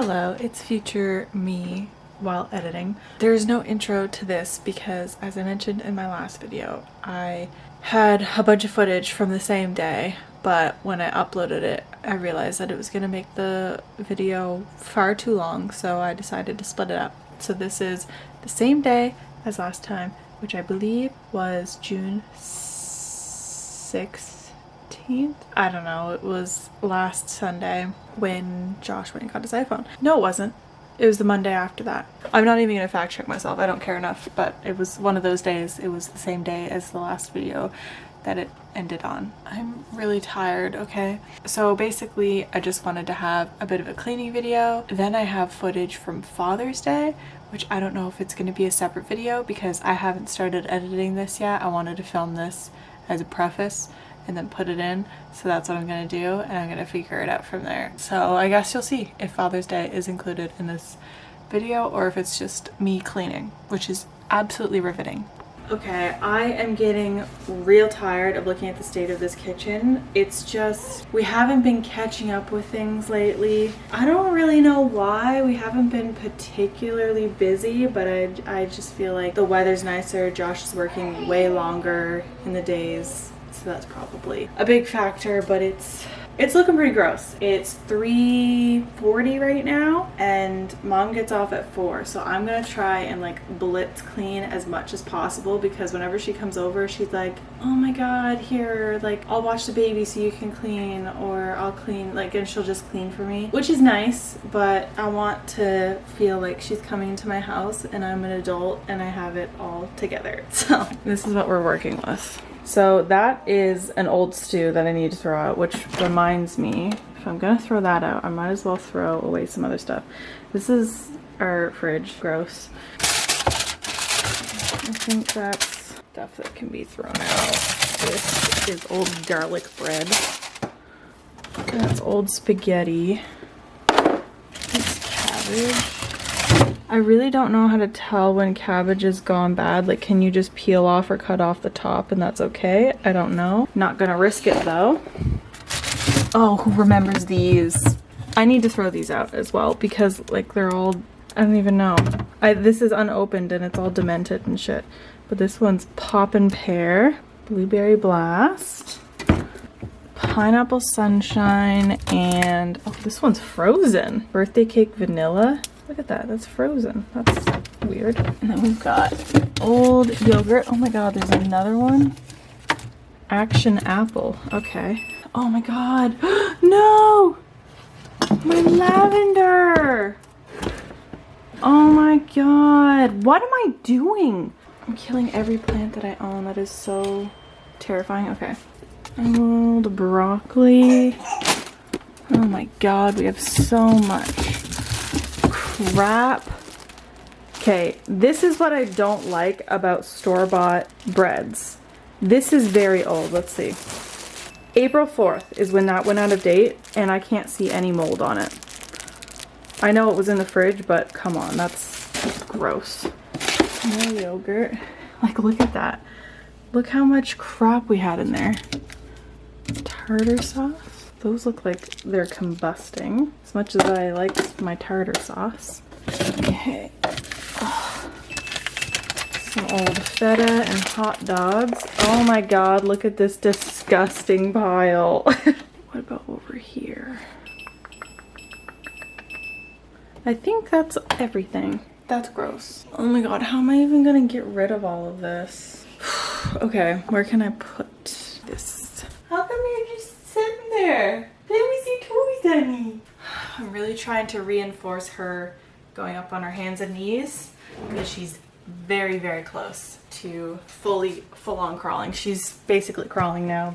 Hello, it's future me while editing. There's no intro to this because, as I mentioned in my last video, I had a bunch of footage from the same day, but when I uploaded it, I realized that it was going to make the video far too long, so I decided to split it up. So this is the same day as last time, which I believe was June 6th. I don't know, it was last Sunday when Josh went and got his iPhone. No, it wasn't. It was the Monday after that. I'm not even gonna fact check myself, I don't care enough, but it was one of those days. It was the same day as the last video that it ended on. I'm really tired, okay? So basically, I just wanted to have a bit of a cleaning video. Then I have footage from Father's Day, which I don't know if it's gonna be a separate video because I haven't started editing this yet. I wanted to film this as a preface and then put it in, so that's what I'm gonna do, and I'm gonna figure it out from there. So I guess you'll see if Father's Day is included in this video or if it's just me cleaning, which is absolutely riveting. Okay, I am getting real tired of looking at the state of this kitchen. It's just, we haven't been catching up with things lately. I don't really know why. We haven't been particularly busy, but I just feel like the weather's nicer. Josh is working way longer in the days, so that's probably a big factor, but it's looking pretty gross. It's 3:40 right now and mom gets off at 4, so I'm gonna try and like blitz clean as much as possible because whenever she comes over she's like, oh my god, here, like I'll watch the baby so you can clean, or I'll clean, like, and she'll just clean for me, which is nice, but I want to feel like she's coming to my house and I'm an adult and I have it all together. So this is what we're working with. So that is an old stew that I need to throw out, which reminds me, if I'm gonna throw that out, I might as well throw away some other stuff. This is our fridge, gross. I think that's stuff that can be thrown out. This is old garlic bread. That's old spaghetti. This cabbage. I really don't know how to tell when cabbage has gone bad. Like, can you just peel off or cut off the top and that's okay? I don't know. Not gonna risk it though. Oh, who remembers these? I need to throw these out as well because like they're all, I don't even know. This is unopened and it's all demented and shit. But this one's Poppin' Pear, Blueberry Blast, Pineapple Sunshine, and oh, this one's frozen. Birthday Cake Vanilla. Look at that, that's frozen. That's weird. And then we've got old yogurt. Oh my god, there's another one. Action Apple. Okay. Oh my god. No! My lavender! Oh my god. What am I doing? I'm killing every plant that I own. That is so terrifying. Okay. Old broccoli. Oh my god, we have so much crap. Okay, this is what I don't like about store-bought breads. This is very old. Let's see. April 4th is when that went out of date, and I can't see any mold on it. I know it was in the fridge, but come on, that's gross. More yogurt. Like, look at that. Look how much crap we had in there. Tartar sauce. Those look like they're combusting as much as I like my tartar sauce. Okay. Oh. Some old feta and hot dogs. Oh my god, look at this disgusting pile. What about over here? I think that's everything. That's gross. Oh my god, how am I even gonna get rid of all of this? Okay, where can I put this? How come you're just sitting there? Let me see toys, honey. I'm really trying to reinforce her going up on her hands and knees because she's very, very close to full-on crawling. She's basically crawling now.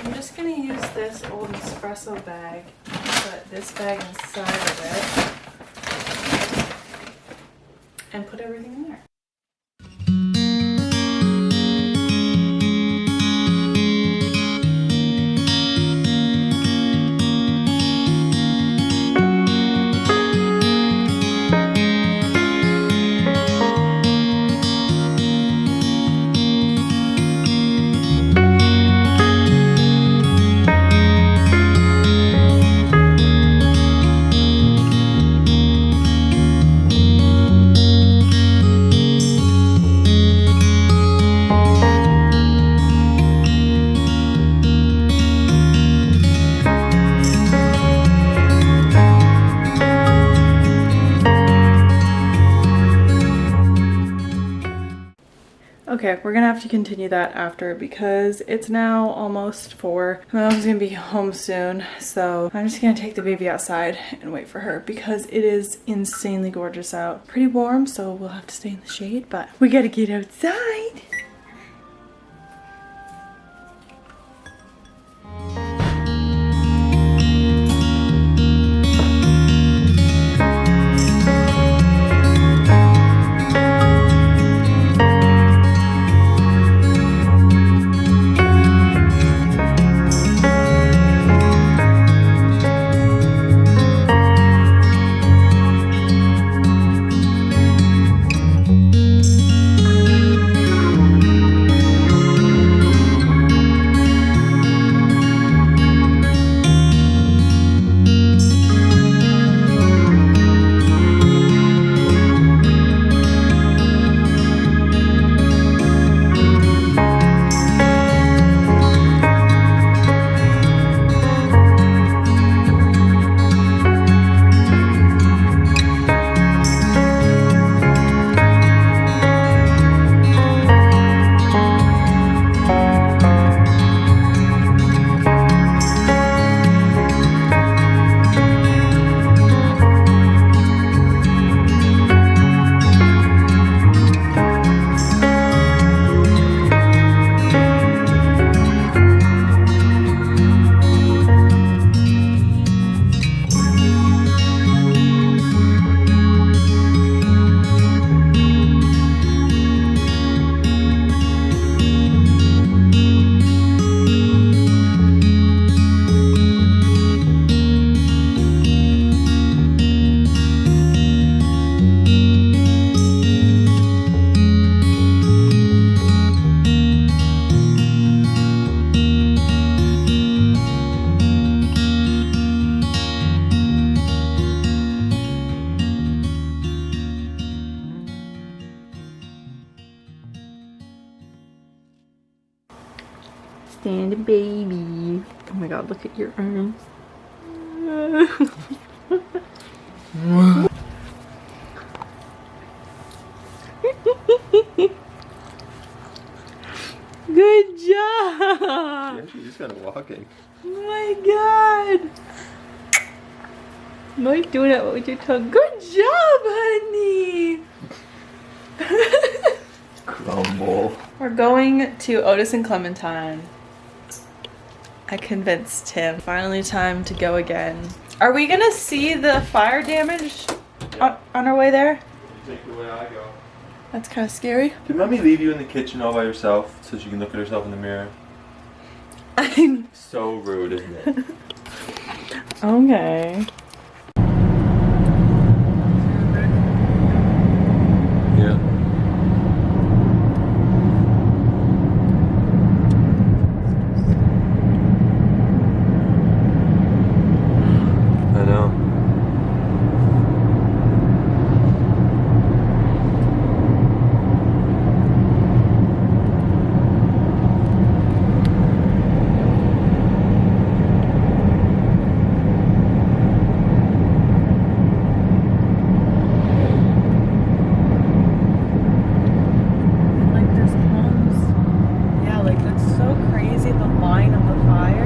I'm just gonna use this old espresso bag, put this bag inside of it, and put everything in there. Okay, we're gonna have to continue that after because it's now almost 4. My mom's gonna be home soon, so I'm just gonna take the baby outside and wait for her because it is insanely gorgeous out. Pretty warm, so we'll have to stay in the shade, but we gotta get outside. Standing baby. Oh my god, look at your arms. Good job! Yeah, she just got walking. Oh my god! No, you're doing it with your tongue. Good job, honey! Crumble. We're going to Otis and Clementine. I convinced him. Finally time to go again. Are we gonna see the fire damage on our way there? You take the way I go. That's kind of scary. Did mommy leave you in the kitchen all by yourself so she can look at herself in the mirror? I'm So rude, isn't it? okay. Yeah.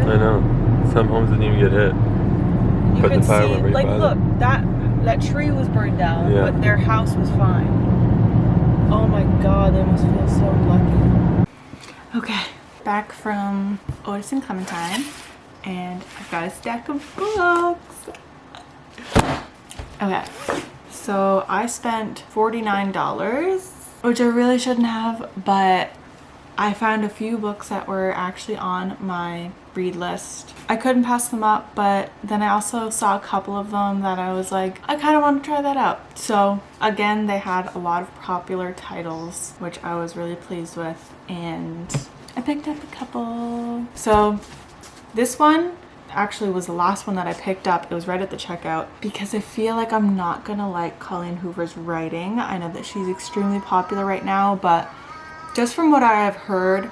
I know. Some homes didn't even get hit. You But could the fire see, went right like, by look, them. that tree was burned down, Yeah. but their house was fine. Oh my god, they must feel so lucky. Okay, back from Otis and Clementine, and I've got a stack of books. Okay, so I spent $49, which I really shouldn't have, but I found a few books that were actually on my read list. I couldn't pass them up, but then I also saw a couple of them that I was like, I kind of want to try that out. So again, they had a lot of popular titles, which I was really pleased with, and I picked up a couple. So this one actually was the last one that I picked up. It was right at the checkout because I feel like I'm not gonna like Colleen Hoover's writing. I know that she's extremely popular right now, but just from what I have heard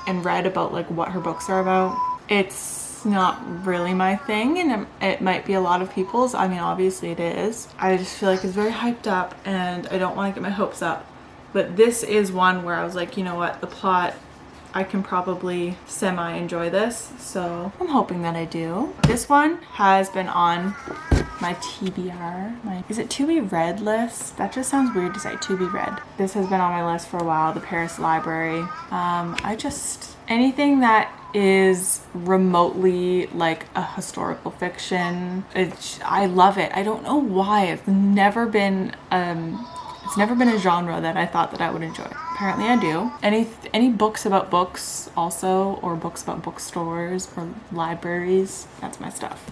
and read about like what her books are about, it's not really my thing, and it might be a lot of people's. I mean, obviously it is. I just feel like it's very hyped up and I don't want to get my hopes up. But this is one where I was like, you know what, the plot, I can probably semi-enjoy this, so I'm hoping that I do. This one has been on my TBR, is it to be read list? That just sounds weird to say, to be read. This has been on my list for a while, the Paris Library. Anything that is remotely like a historical fiction, I love it. I don't know why, it's never been a genre that I thought that I would enjoy. Apparently I do. Any books about books also, or books about bookstores or libraries, that's my stuff.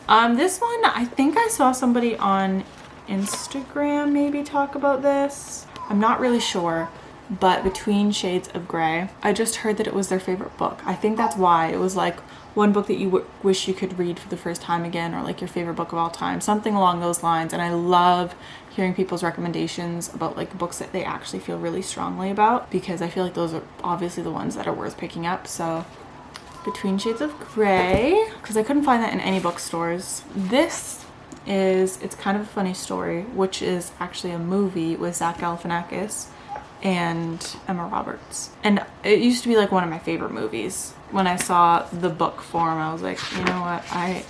This one, I think I saw somebody on Instagram maybe talk about this. I'm not really sure, but Between Shades of Grey. I just heard that it was their favorite book. I think that's why. It was like one book that you wish you could read for the first time again, or like your favorite book of all time, something along those lines. And I love hearing people's recommendations about like books that they actually feel really strongly about, because I feel like those are obviously the ones that are worth picking up. So Between Shades of Grey, because I couldn't find that in any bookstores. It's kind of a funny story, which is actually a movie with Zach Galifianakis and Emma Roberts. And it used to be like one of my favorite movies. When I saw the book form, I was like, you know what, I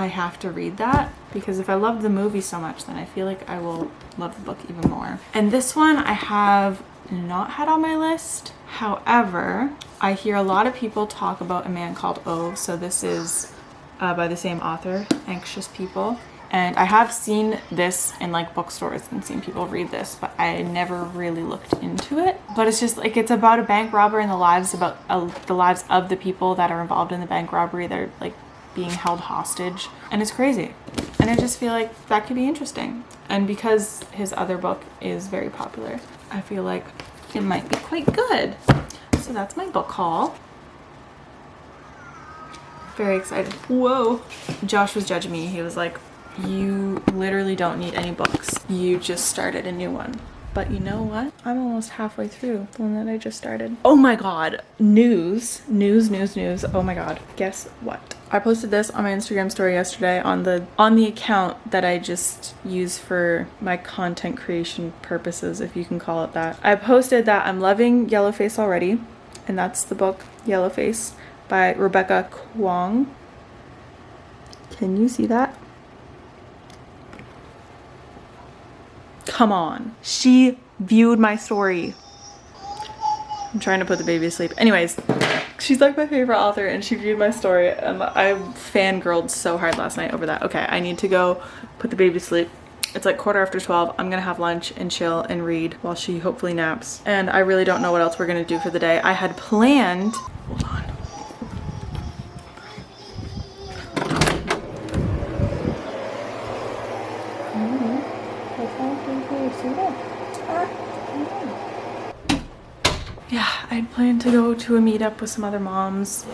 have to read that, because if I love the movie so much, then I feel like I will love the book even more. And this one I have not had on my list. However, I hear a lot of people talk about A Man Called Ove, so this is by the same author, Anxious People. And I have seen this in like bookstores and seen people read this, but I never really looked into it. But it's just like, it's about a bank robber and the lives of the people that are involved in the bank robbery that are like being held hostage. And it's crazy. And I just feel like that could be interesting. And because his other book is very popular, I feel like it might be quite good. So that's my book haul. Very excited. Whoa. Josh was judging me. He was like, you literally don't need any books. You just started a new one. But you know what? I'm almost halfway through the one that I just started. Oh my god. News. Oh my god. Guess what? I posted this on my Instagram story yesterday on the account that I just use for my content creation purposes, if you can call it that. I posted that I'm loving Yellowface already, and that's the book Yellowface by Rebecca Kwong. Can you see that? Come on. She viewed my story. I'm trying to put the baby to sleep. Anyways, she's like my favorite author and she viewed my story and I fangirled so hard last night over that. Okay, I need to go put the baby to sleep. It's like 12:15. I'm gonna have lunch and chill and read while she hopefully naps. And I really don't know what else we're gonna do for the day. I had planned, hold on. Yeah, I'd planned to go to a meetup with some other moms,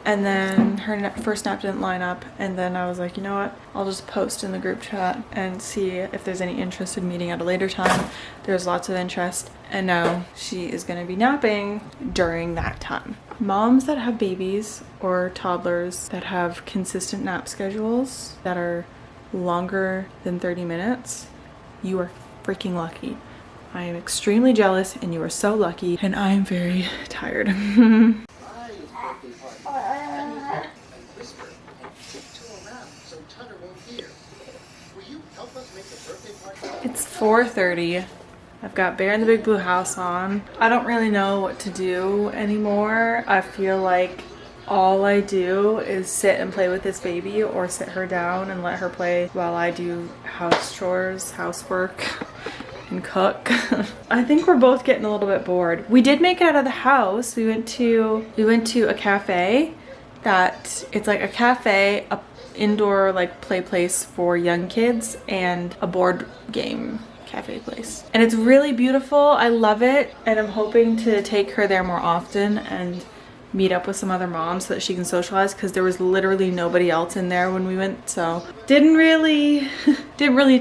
and then her first nap didn't line up, and then I was like, you know what, I'll just post in the group chat and see if there's any interest in meeting at a later time. There's lots of interest, and now she is going to be napping during that time. Moms that have babies or toddlers that have consistent nap schedules that are longer than 30 minutes, you are freaking lucky. I am extremely jealous and you are so lucky, and I am very tired. It's 4:30. I've got Bear in the Big Blue House on. I don't really know what to do anymore. I feel like all I do is sit and play with this baby, or sit her down and let her play while I do house chores, housework, and cook. I think we're both getting a little bit bored. We did make it out of the house. We went to a cafe that it's like a cafe, a indoor like play place for young kids, and a board game cafe place. And it's really beautiful. I love it, and I'm hoping to take her there more often and meet up with some other moms so that she can socialize, because there was literally nobody else in there when we went, so didn't really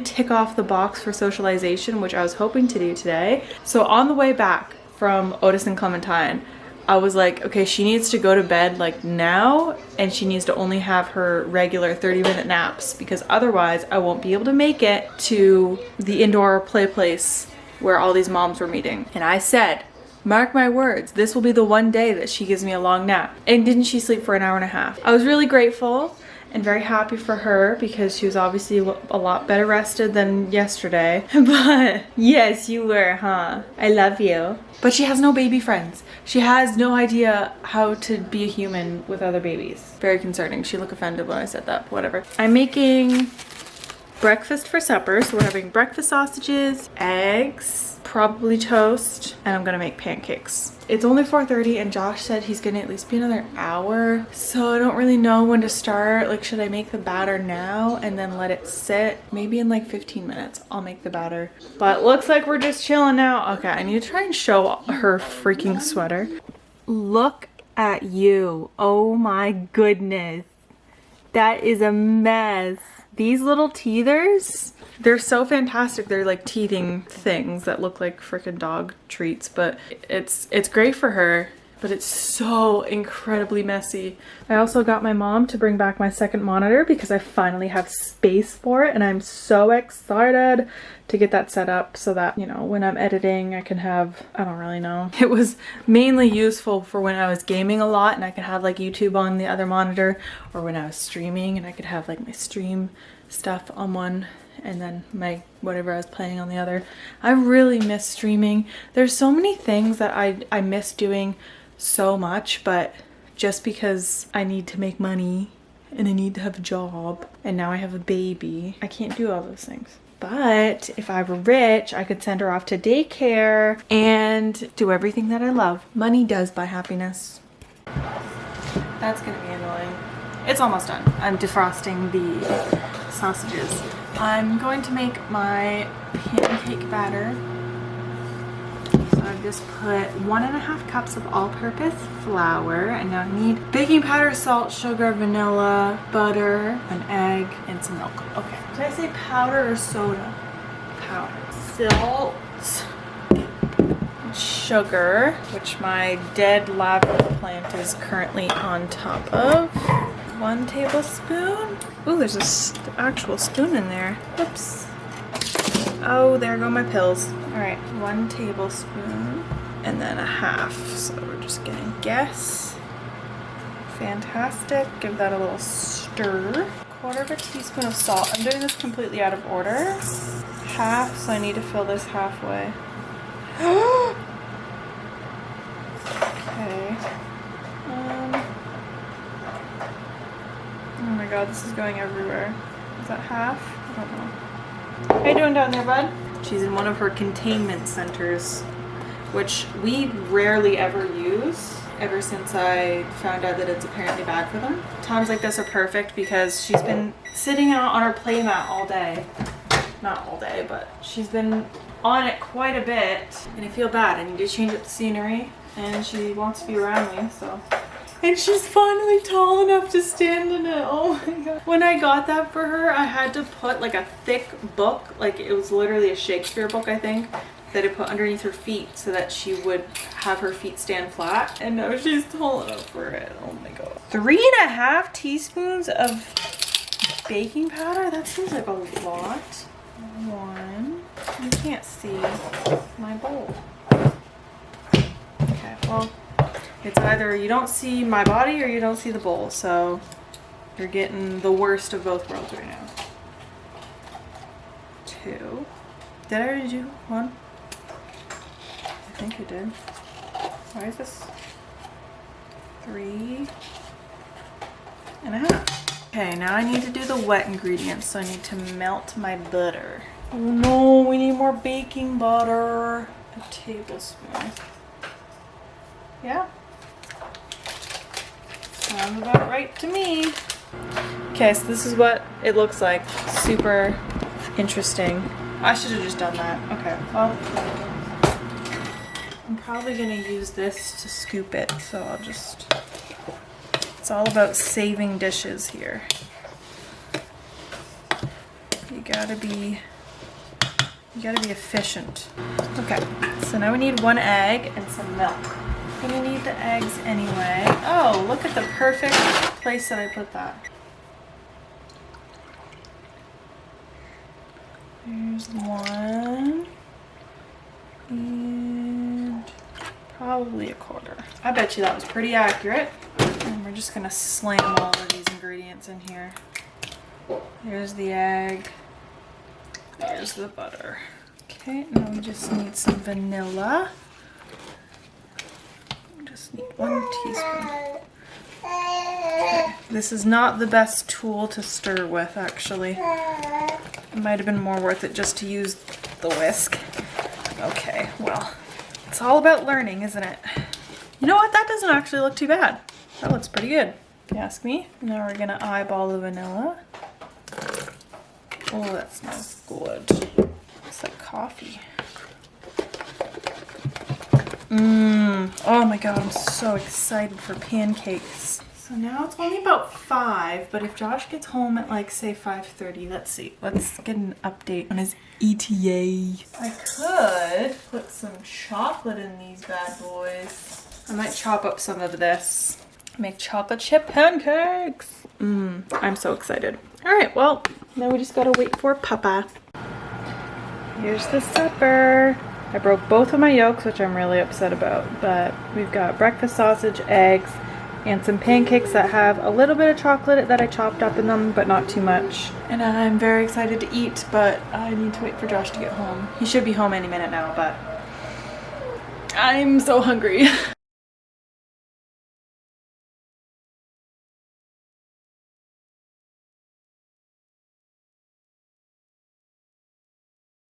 tick off the box for socialization, which I was hoping to do today. So on the way back from Otis and Clementine, I was like, okay, she needs to go to bed like now, and she needs to only have her regular 30-minute naps, because otherwise I won't be able to make it to the indoor play place where all these moms were meeting. And I said, mark my words, this will be the one day that she gives me a long nap. And didn't she sleep for an hour and a half? I was really grateful and very happy for her because she was obviously a lot better rested than yesterday. But yes, you were, huh? I love you. But she has no baby friends. She has no idea how to be a human with other babies. Very concerning. She looked offended when I said that. Whatever. I'm making breakfast for supper. So we're having breakfast sausages, eggs, probably toast, and I'm gonna make pancakes. It's only 4:30 and Josh said he's gonna at least be another hour. So I don't really know when to start. Like, should I make the batter now and then let it sit? Maybe in like 15 minutes I'll make the batter. But looks like we're just chilling now. Okay, I need to try and show her freaking sweater. Look at you. Oh my goodness. That is a mess. These little teethers, they're so fantastic. They're like teething things that look like freaking dog treats, but it's great for her, but it's so incredibly messy. I also got my mom to bring back my second monitor because I finally have space for it, and I'm so excited to get that set up so that, you know, when I'm editing I can have, I don't really know. It was mainly useful for when I was gaming a lot and I could have like YouTube on the other monitor, or when I was streaming and I could have like my stream stuff on one and then my whatever I was playing on the other. I really miss streaming. There's so many things that I miss doing so much, but just because I need to make money and I need to have a job and now I have a baby, I can't do all those things. But if I were rich, I could send her off to daycare and do everything that I love. Money does buy happiness. That's gonna be annoying. It's almost done. I'm defrosting the sausages. I'm going to make my pancake batter. So I've just put 1.5 cups of all-purpose flour, and now I need baking powder, salt, sugar, vanilla, butter, an egg, and some milk. Okay. Did I say powder or soda? Powder. Salt, sugar, which my dead lavender plant is currently on top of. 1 tablespoon. Ooh, there's a actual spoon in there. Whoops. Oh, there go my pills. All right, 1 tablespoon and then 1/2. So we're just gonna guess. Fantastic. Give that a little stir. 1/4 teaspoon of salt. I'm doing this completely out of order. 1/2, so I need to fill this halfway. Okay. Oh my god, this is going everywhere. Is that 1/2? I don't know. How you doing down there, bud? She's in one of her containment centers, which we rarely ever use ever since I found out that it's apparently bad for them. Times like this are perfect because she's been sitting out on her playmat all day. Not all day, but she's been on it quite a bit. And I feel bad. I need to change up the scenery, and she wants to be around me, so. And she's finally tall enough to stand in it. Oh my god. When I got that for her, I had to put like a thick book, like it was literally a Shakespeare book, I think, that I put underneath her feet so that she would have her feet stand flat. And now she's tall enough for it. Oh my god. 3.5 teaspoons of baking powder? That seems like a lot. 1. You can't see my bowl. Okay, well, it's either you don't see my body or you don't see the bowl, so you're getting the worst of both worlds right now. 2. Did I already do 1? I think I did. Why is this? 3.5. Okay, now I need to do the wet ingredients, so I need to melt my butter. Oh no, we need more baking butter. A tablespoon. Yeah. Sounds about right to me. Okay, so this is what it looks like. Super interesting. I should have just done that. Okay, well, I'm probably gonna use this to scoop it, so I'll just, it's all about saving dishes here. You gotta be efficient. Okay, so now we need 1 egg and some milk. I'm gonna need the eggs anyway. Oh, look at the perfect place that I put that. There's 1. and probably a quarter. I bet you that was pretty accurate. And we're just gonna slam all of these ingredients in here. There's the egg. There's the butter. Okay, now we just need some vanilla. We just need 1 teaspoon. Okay. This is not the best tool to stir with, actually. It might have been more worth it just to use the whisk. Okay, well, it's all about learning, isn't it? You know what? That doesn't actually look too bad. That looks pretty good, if you ask me. Now we're gonna eyeball the vanilla. Oh, that smells good. It's like coffee. Oh my god, I'm so excited for pancakes. So now it's only about 5, but if Josh gets home at like say 5:30, let's see. Let's get an update on his ETA. I could put some chocolate in these bad boys. I might chop up some of this. Make chocolate chip pancakes. I'm so excited. All right, well, now we just gotta wait for Papa. Here's the supper. I broke both of my yolks, which I'm really upset about, but we've got breakfast sausage, eggs, and some pancakes that have a little bit of chocolate that I chopped up in them, but not too much. And I'm very excited to eat, but I need to wait for Josh to get home. He should be home any minute now, but I'm so hungry.